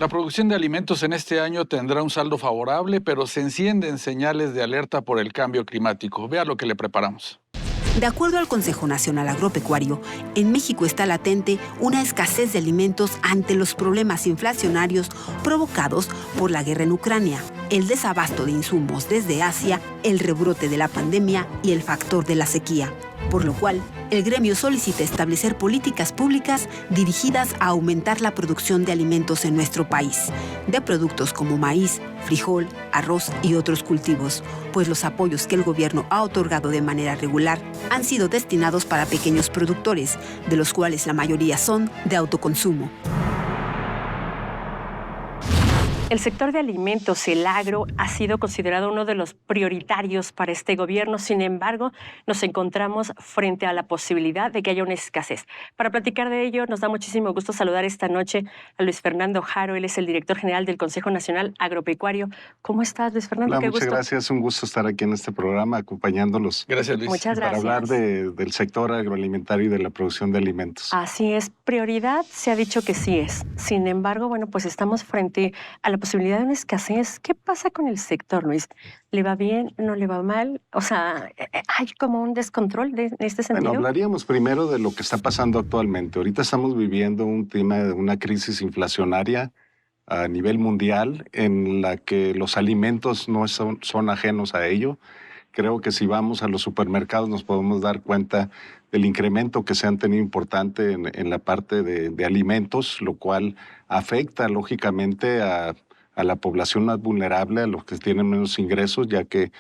La producción de alimentos en este año tendrá un saldo favorable, pero se encienden señales de alerta por el cambio climático. Vea lo que le preparamos. De acuerdo al Consejo Nacional Agropecuario, en México está latente una escasez de alimentos ante los problemas inflacionarios provocados por la guerra en Ucrania, el desabasto de insumos desde Asia, el rebrote de la pandemia y el factor de la sequía. Por lo cual, el gremio solicita establecer políticas públicas dirigidas a aumentar la producción de alimentos en nuestro país, de productos como maíz, frijol, arroz y otros cultivos, pues los apoyos que el gobierno ha otorgado de manera regular han sido destinados para pequeños productores, de los cuales la mayoría son de autoconsumo. El sector de alimentos, el agro, ha sido considerado uno de los prioritarios para este gobierno. Sin embargo, nos encontramos frente a la posibilidad de que haya una escasez. Para platicar de ello, nos da muchísimo gusto saludar esta noche a Luis Fernando Haro. Él es el director general del Consejo Nacional Agropecuario. ¿Cómo estás, Luis Fernando? Hola, Qué muchas gusto. gracias. Un gusto estar aquí en este programa acompañándolos. Gracias, Luis. Muchas Para gracias. hablar del sector agroalimentario y de la producción de alimentos. Así es, prioridad se ha dicho que sí es. Sin embargo, bueno, pues estamos frente a la posibilidad de una escasez. ¿Qué pasa con el sector, Luis? ¿Le va bien? ¿No le va mal? O sea, ¿hay como un descontrol en este sentido? Bueno, hablaríamos primero de lo que está pasando actualmente. Ahorita estamos viviendo un tema de una crisis inflacionaria a nivel mundial en la que los alimentos no son ajenos a ello. Creo que si vamos a los supermercados nos podemos dar cuenta del incremento que se han tenido importante en la parte de alimentos, lo cual afecta lógicamente a la población más vulnerable, a los que tienen menos ingresos, ya que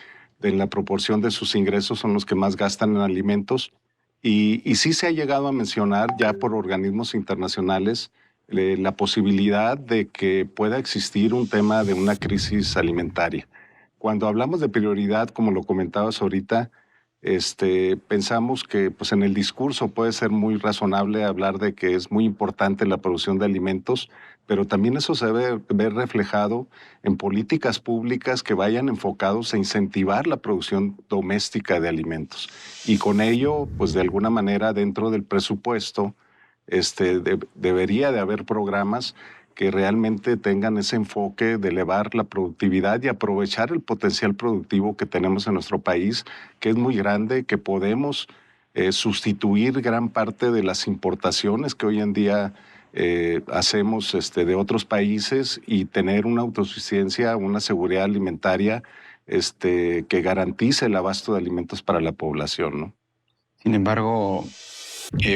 en la proporción de sus ingresos son los que más gastan en alimentos. Y sí se ha llegado a mencionar ya por organismos internacionales la posibilidad de que pueda existir un tema de una crisis alimentaria. Cuando hablamos de prioridad, como lo comentabas ahorita, pensamos que pues, en el discurso puede ser muy razonable hablar de que es muy importante la producción de alimentos, pero también eso se debe ver reflejado en políticas públicas que vayan enfocados a incentivar la producción doméstica de alimentos. Y con ello, pues de alguna manera dentro del presupuesto, debería de haber programas que realmente tengan ese enfoque de elevar la productividad y aprovechar el potencial productivo que tenemos en nuestro país, que es muy grande, que podemos sustituir gran parte de las importaciones que hoy en día hacemos de otros países y tener una autosuficiencia, una seguridad alimentaria que garantice el abasto de alimentos para la población, ¿no? Sin embargo,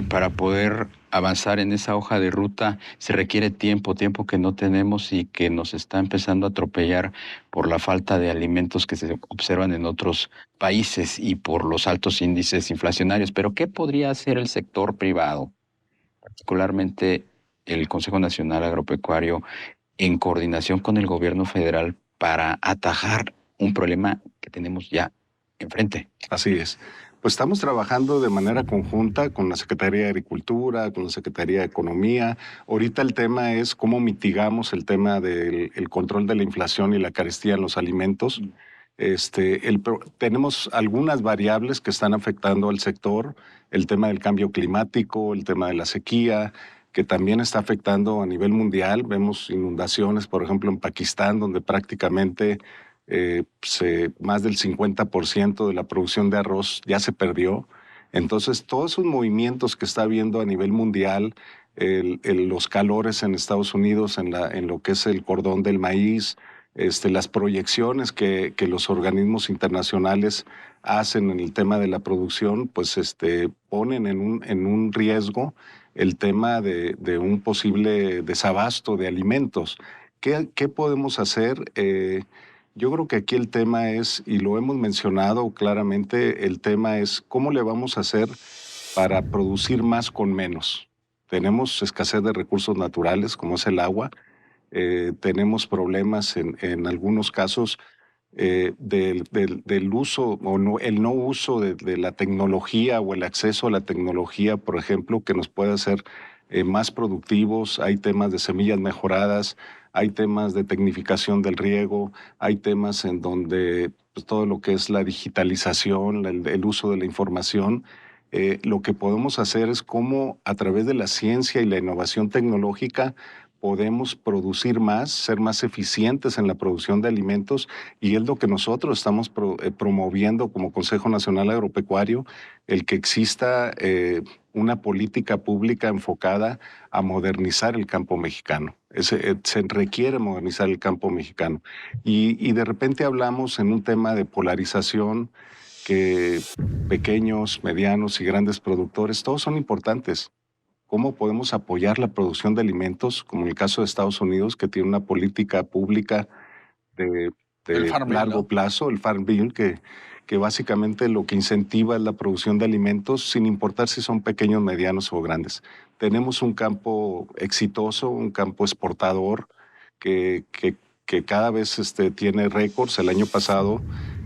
para poder avanzar en esa hoja de ruta se requiere tiempo que no tenemos y que nos está empezando a atropellar por la falta de alimentos que se observan en otros países y por los altos índices inflacionarios. Pero ¿qué podría hacer el sector privado, particularmente el Consejo Nacional Agropecuario, en coordinación con el gobierno federal para atajar un problema que tenemos ya enfrente? Así es. Pues estamos trabajando de manera conjunta con la Secretaría de Agricultura, con la Secretaría de Economía. Ahorita el tema es cómo mitigamos el tema del control de la inflación y la carestía en los alimentos. Tenemos algunas variables que están afectando al sector, el tema del cambio climático, el tema de la sequía, que también está afectando a nivel mundial. Vemos inundaciones, por ejemplo, en Pakistán, donde prácticamente más del 50% de la producción de arroz ya se perdió. Entonces, todos esos movimientos que está habiendo a nivel mundial, los calores en Estados Unidos, en lo que es el cordón del maíz, las proyecciones que los organismos internacionales hacen en el tema de la producción, pues ponen en un riesgo el tema de un posible desabasto de alimentos. ¿Qué podemos hacer? Yo creo que aquí el tema es, y lo hemos mencionado claramente, el tema es cómo le vamos a hacer para producir más con menos. Tenemos escasez de recursos naturales, como es el agua. Tenemos problemas en algunos casos del uso o no, el no uso de la tecnología o el acceso a la tecnología, por ejemplo, que nos puede hacer más productivos. Hay temas de semillas mejoradas, hay temas de tecnificación del riego, hay temas en donde pues, todo lo que es la digitalización, el uso de la información, lo que podemos hacer es cómo a través de la ciencia y la innovación tecnológica podemos producir más, ser más eficientes en la producción de alimentos, y es lo que nosotros estamos promoviendo como Consejo Nacional Agropecuario, el que exista una política pública enfocada a modernizar el campo mexicano. Se requiere modernizar el campo mexicano. Y de repente hablamos en un tema de polarización, que pequeños, medianos y grandes productores, todos son importantes. ¿Cómo podemos apoyar la producción de alimentos, como en el caso de Estados Unidos, que tiene una política pública de largo plazo, el Farm Bill, que básicamente lo que incentiva es la producción de alimentos, sin importar si son pequeños, medianos o grandes? Tenemos un campo exitoso, un campo exportador, que cada vez tiene récords. El año pasado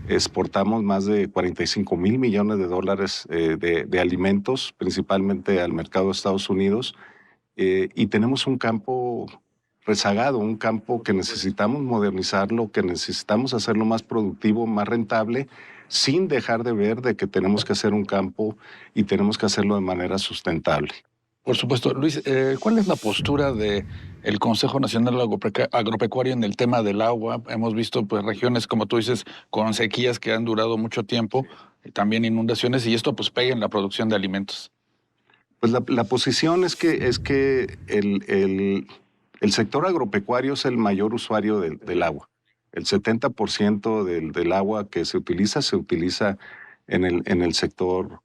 exportamos más de 45,000 millones de dólares de alimentos, principalmente al mercado de Estados Unidos, y tenemos un campo rezagado, un campo que necesitamos modernizarlo, que necesitamos hacerlo más productivo, más rentable, sin dejar de ver de que tenemos que hacer un campo y tenemos que hacerlo de manera sustentable. Por supuesto. Luis, ¿cuál es la postura del Consejo Nacional Agropecuario en el tema del agua? Hemos visto pues, regiones, como tú dices, con sequías que han durado mucho tiempo, y también inundaciones, y esto pues pega en la producción de alimentos. Pues la posición es que el sector agropecuario es el mayor usuario del agua. El 70% del agua que se utiliza en el sector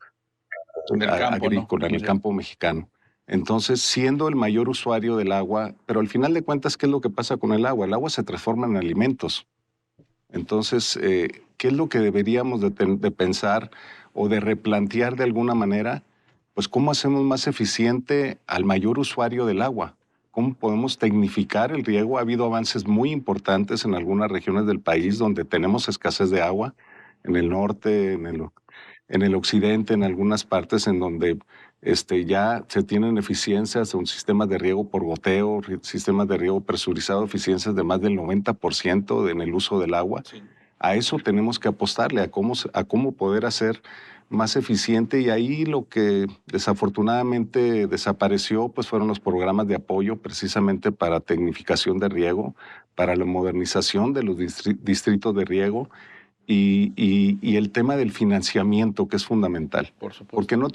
agrícola, ¿no? En el campo mexicano. Entonces, siendo el mayor usuario del agua, pero al final de cuentas, ¿qué es lo que pasa con el agua? El agua se transforma en alimentos. Entonces, ¿qué es lo que deberíamos de pensar o de replantear de alguna manera? Pues, ¿cómo hacemos más eficiente al mayor usuario del agua? ¿Cómo podemos tecnificar el riego? Ha habido avances muy importantes en algunas regiones del país donde tenemos escasez de agua, en el norte, en el occidente, en algunas partes en donde ya se tienen eficiencias en sistemas de riego por goteo, sistemas de riego presurizado, eficiencias de más del 90% en el uso del agua. Sí. A eso tenemos que apostarle, a cómo poder hacer más eficiente, y ahí lo que desafortunadamente desapareció pues fueron los programas de apoyo precisamente para tecnificación de riego, para la modernización de los distritos de riego, y el tema del financiamiento, que es fundamental. Por supuesto. Porque no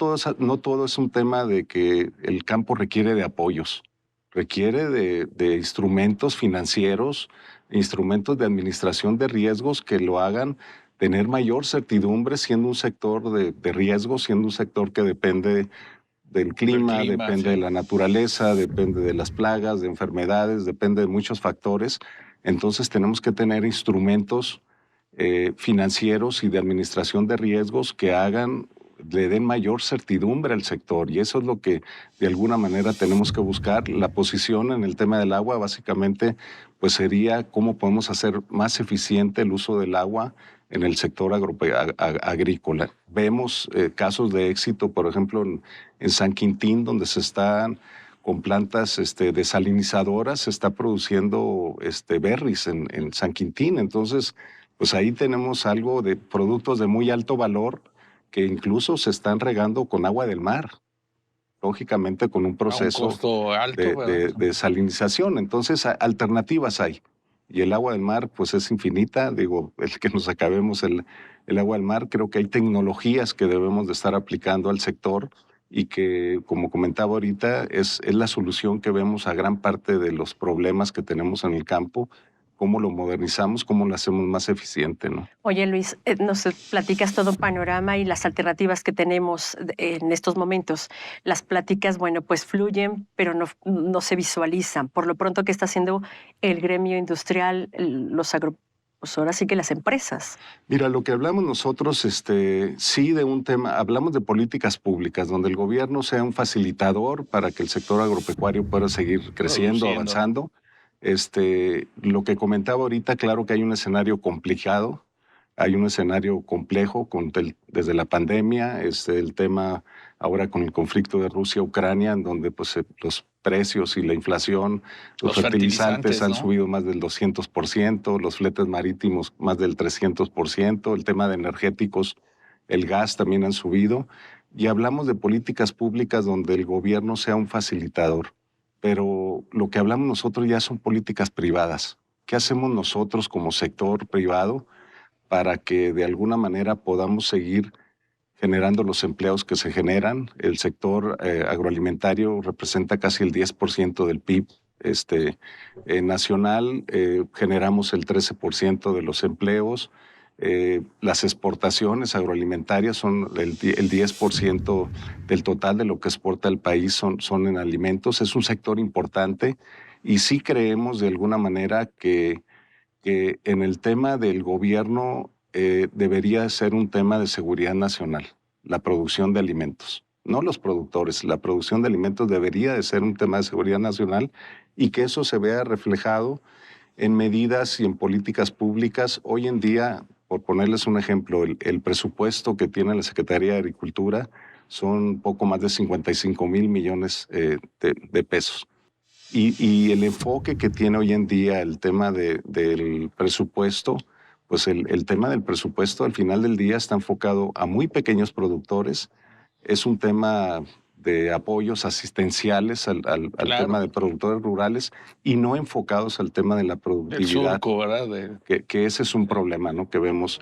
todo es un tema de que el campo requiere de apoyos, requiere de instrumentos financieros, instrumentos de administración de riesgos que lo hagan tener mayor certidumbre, siendo un sector de riesgo, siendo un sector que depende del clima, depende sí. de la naturaleza, depende de las plagas, de enfermedades, depende de muchos factores. Entonces tenemos que tener instrumentos financieros y de administración de riesgos que le den mayor certidumbre al sector, y eso es lo que de alguna manera tenemos que buscar. La posición en el tema del agua básicamente pues sería cómo podemos hacer más eficiente el uso del agua en el sector agrícola. Vemos casos de éxito, por ejemplo, en San Quintín, donde se están con plantas desalinizadoras, se está produciendo berries en San Quintín. Entonces, pues ahí tenemos algo de productos de muy alto valor que incluso se están regando con agua del mar, lógicamente con un proceso un costo alto, de salinización. Entonces, alternativas hay. Y el agua del mar, pues es infinita. Digo, el que nos acabemos el agua del mar, creo que hay tecnologías que debemos de estar aplicando al sector y que, como comentaba ahorita, es la solución que vemos a gran parte de los problemas que tenemos en el campo. Cómo lo modernizamos, cómo lo hacemos más eficiente, ¿no? Oye, Luis, nos platicas todo un panorama y las alternativas que tenemos en estos momentos. Las pláticas, bueno, pues fluyen, pero no se visualizan. Por lo pronto, ¿qué está haciendo el gremio industrial, pues ahora sí que las empresas? Mira, lo que hablamos nosotros, sí de un tema, hablamos de políticas públicas, donde el gobierno sea un facilitador para que el sector agropecuario pueda seguir creciendo, avanzando. Lo que comentaba ahorita, claro que hay un escenario complicado, hay un escenario complejo desde la pandemia, el tema ahora con el conflicto de Rusia-Ucrania, en donde pues, los precios y la inflación, los fertilizantes han subido más del 200%, los fletes marítimos más del 300%, el tema de energéticos, el gas también han subido, y hablamos de políticas públicas donde el gobierno sea un facilitador. Pero pero lo que hablamos nosotros ya son políticas privadas. ¿Qué hacemos nosotros como sector privado para que de alguna manera podamos seguir generando los empleos que se generan? El sector agroalimentario representa casi el 10% del PIB nacional, generamos el 13% de los empleos. Las exportaciones agroalimentarias son el 10% del total de lo que exporta el país son en alimentos. Es un sector importante y sí creemos de alguna manera que en el tema del gobierno debería ser un tema de seguridad nacional, la producción de alimentos. No los productores, la producción de alimentos debería de ser un tema de seguridad nacional y que eso se vea reflejado en medidas y en políticas públicas. Hoy en día, por ponerles un ejemplo, el presupuesto que tiene la Secretaría de Agricultura son poco más de 55,000 millones de pesos. Y el enfoque que tiene hoy en día el tema del presupuesto, pues el tema del presupuesto al final del día está enfocado a muy pequeños productores. Es un tema de apoyos asistenciales al Claro. tema de productores rurales y no enfocados al tema de la El productividad. surco, ¿verdad? Que ese es un problema, ¿no? Que vemos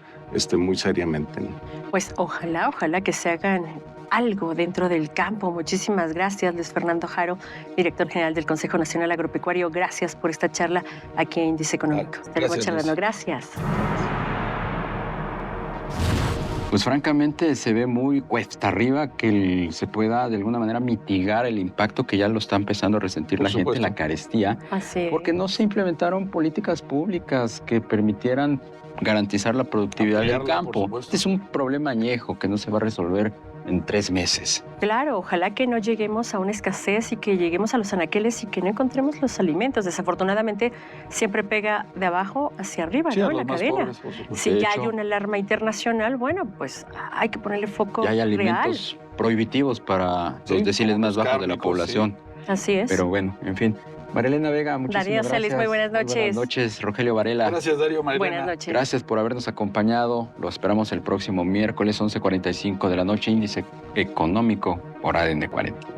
muy seriamente, ¿no? Pues ojalá que se hagan algo dentro del campo. Muchísimas gracias, Luis Fernando Haro, director general del Consejo Nacional Agropecuario. Gracias por esta charla aquí en Índice Económico. Estaremos Gracias, charlando. Luis. Gracias. Pues francamente se ve muy cuesta arriba que se pueda de alguna manera mitigar el impacto que ya lo está empezando a resentir Por la gente, supuesto. la carestía, Así es. porque no se implementaron políticas públicas que permitieran garantizar la productividad del Apoyarla, por campo. supuesto. Este es un problema añejo que no se va a resolver en 3 meses. Claro, ojalá que no lleguemos a una escasez y que lleguemos a los anaqueles y que no encontremos los alimentos. Desafortunadamente, siempre pega de abajo hacia arriba, Sí, ¿no? a En los la más cadena. pobres, por supuesto. Si De ya hecho, hay una alarma internacional, bueno, pues hay que ponerle foco Ya hay real. alimentos prohibitivos para Sí, los deciles como más los bajos de la cárnicos, población. Así es. Pero bueno, en fin. Marilena Vega, muchísimas Darío gracias. Celis, muy buenas noches. Buenas noches, Rogelio Varela. Gracias, Darío, Marilena. Buenas noches. Gracias por habernos acompañado. Lo esperamos el próximo miércoles, 11:45 de la noche, Índice Económico por ADN 40.